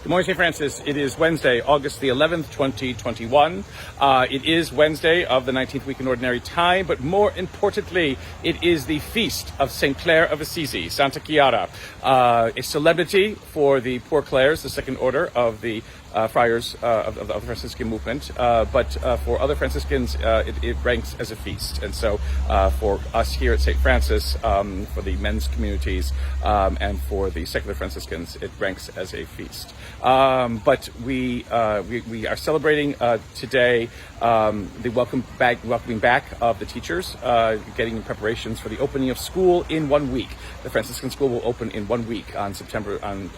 Good morning, St. Francis. It is Wednesday, August the 11th, 2021. It is Wednesday of the 19th week in Ordinary Time, but more importantly, it is the feast of St. Clare of Assisi, Santa Chiara, a solemnity for the Poor Clares, the second order of the friars of the Franciscan movement, but for other Franciscans, it ranks as a feast. And so for us here at St. Francis, for the men's communities, and for the secular Franciscans, it ranks as a feast. But we are celebrating today the welcoming back of the teachers, getting preparations for the opening of school in 1 week. The Franciscan school will open in 1 week on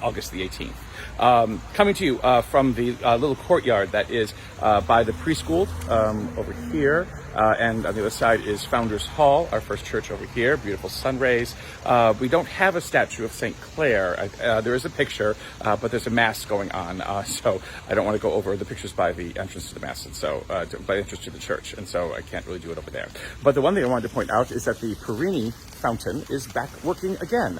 August the 18th. Coming to you from the little courtyard that is by the preschool over here. And on the other side is Founders Hall, our first church over here. Beautiful sun rays. We don't have a statue of St. Clare. There is a picture, but there's a mass going on. So I don't want to go over the pictures by the entrance to the mass, and so by the entrance to the church. And so I can't really do it over there. But the one thing I wanted to point out is that the Perini fountain is back working again.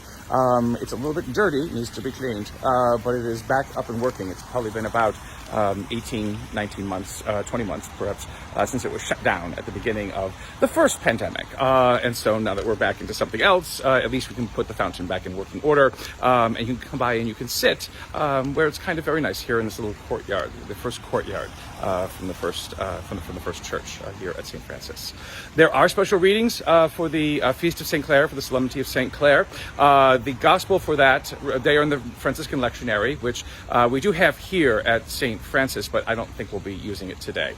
It's a little bit dirty, needs to be cleaned, but it is back up and working. It's probably been about 18, 19 months, 20 months perhaps, since it was shut down at the beginning of the first pandemic. And so now that we're back into something else, at least we can put the fountain back in working order. And you can come by and you can sit where it's kind of very nice here in this little courtyard, the first courtyard from the first church here at St. Francis. There are special readings for the Feast of St. Clare, for the Solemnity of St. Clare. The Gospel for that, they are in the Franciscan Lectionary, which we do have here at St. Francis, but I don't think we'll be using it today.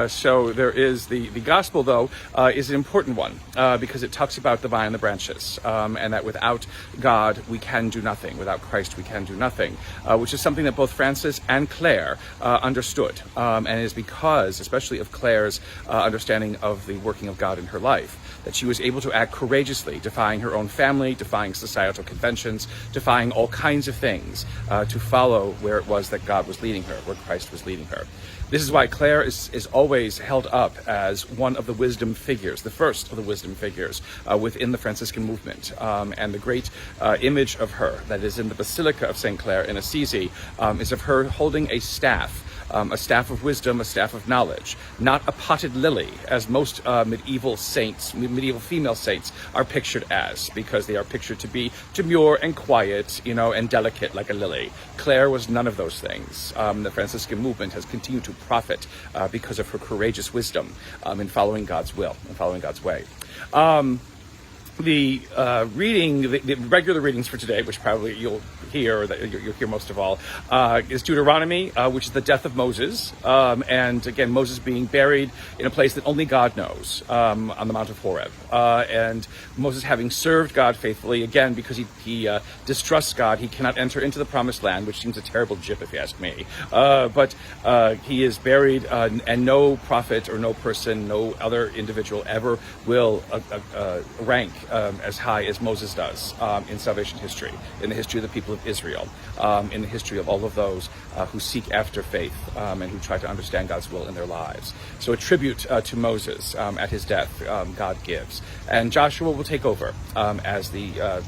So there is the Gospel, though, is an important one because it talks about the vine and the branches, and that without God we can do nothing. Without Christ we can do nothing, which is something that both Francis and Clare understood. And it is because, especially of Clare's understanding of the working of God in her life, that she was able to act courageously, defying her own family, defying societal conventions, defying all kinds of things, to follow where it was that God was leading her, where Christ was leading her. This is why Clare is always held up as one of the wisdom figures, the first of the wisdom figures within the Franciscan movement. And the great image of her that is in the Basilica of St. Clare in Assisi is of her holding a staff of wisdom, a staff of knowledge, not a potted lily, as most medieval female saints are pictured as, because they are pictured to be demure and quiet, and delicate like a lily. Clare was none of those things. The Franciscan movement has continued to profit because of her courageous wisdom in following God's will and following God's way. The regular readings for today, which probably you'll hear, or that you'll hear most of all, is Deuteronomy, which is the death of Moses, and again Moses being buried in a place that only God knows, on the Mount of Horeb, and Moses having served God faithfully, again because he distrusts God, he cannot enter into the Promised Land, which seems a terrible jip if you ask me. But he is buried, and no prophet or no person, no other individual ever will rank as high as Moses does in salvation history, in the history of the people of Israel, in the history of all of those who seek after faith and who try to understand God's will in their lives. So a tribute to Moses at his death God gives, and Joshua will take over as the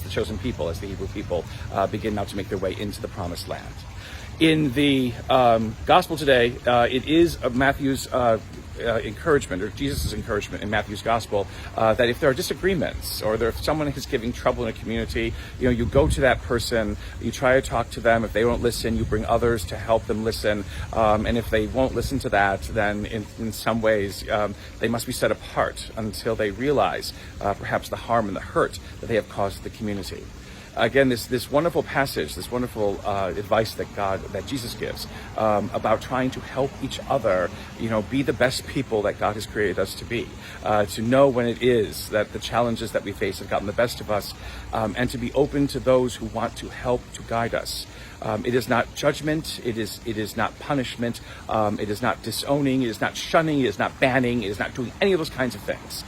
chosen people, as the Hebrew people begin now to make their way into the Promised Land. In the Gospel today, it is Matthew's encouragement, or Jesus' encouragement in Matthew's Gospel, that if there are disagreements, or if someone is giving trouble in a community, you go to that person, you try to talk to them. If they won't listen, you bring others to help them listen. And if they won't listen to that, then in some ways they must be set apart until they realize perhaps the harm and the hurt that they have caused the community. Again, this wonderful passage, this wonderful advice that Jesus gives about trying to help each other, be the best people that God has created us to be, to know when it is that the challenges that we face have gotten the best of us, and to be open to those who want to help to guide us. It is not judgment. It is not punishment. It is not disowning. It is not shunning. It is not banning. It is not doing any of those kinds of things.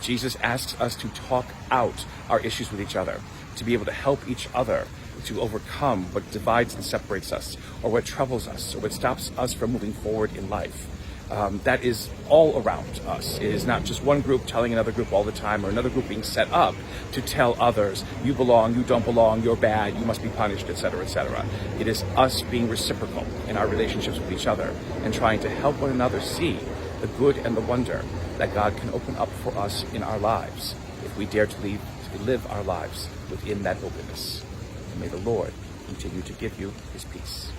Jesus asks us to talk out our issues with each other, to be able to help each other to overcome what divides and separates us, or what troubles us, or what stops us from moving forward in life. that is all around us. It is not just one group telling another group all the time, or another group being set up to tell others, you belong, you don't belong, you're bad, you must be punished, etc., etc. It is us being reciprocal in our relationships with each other and trying to help one another see the good and the wonder that God can open up for us in our lives if we dare to live our lives within that openness. And may the Lord continue to give you his peace.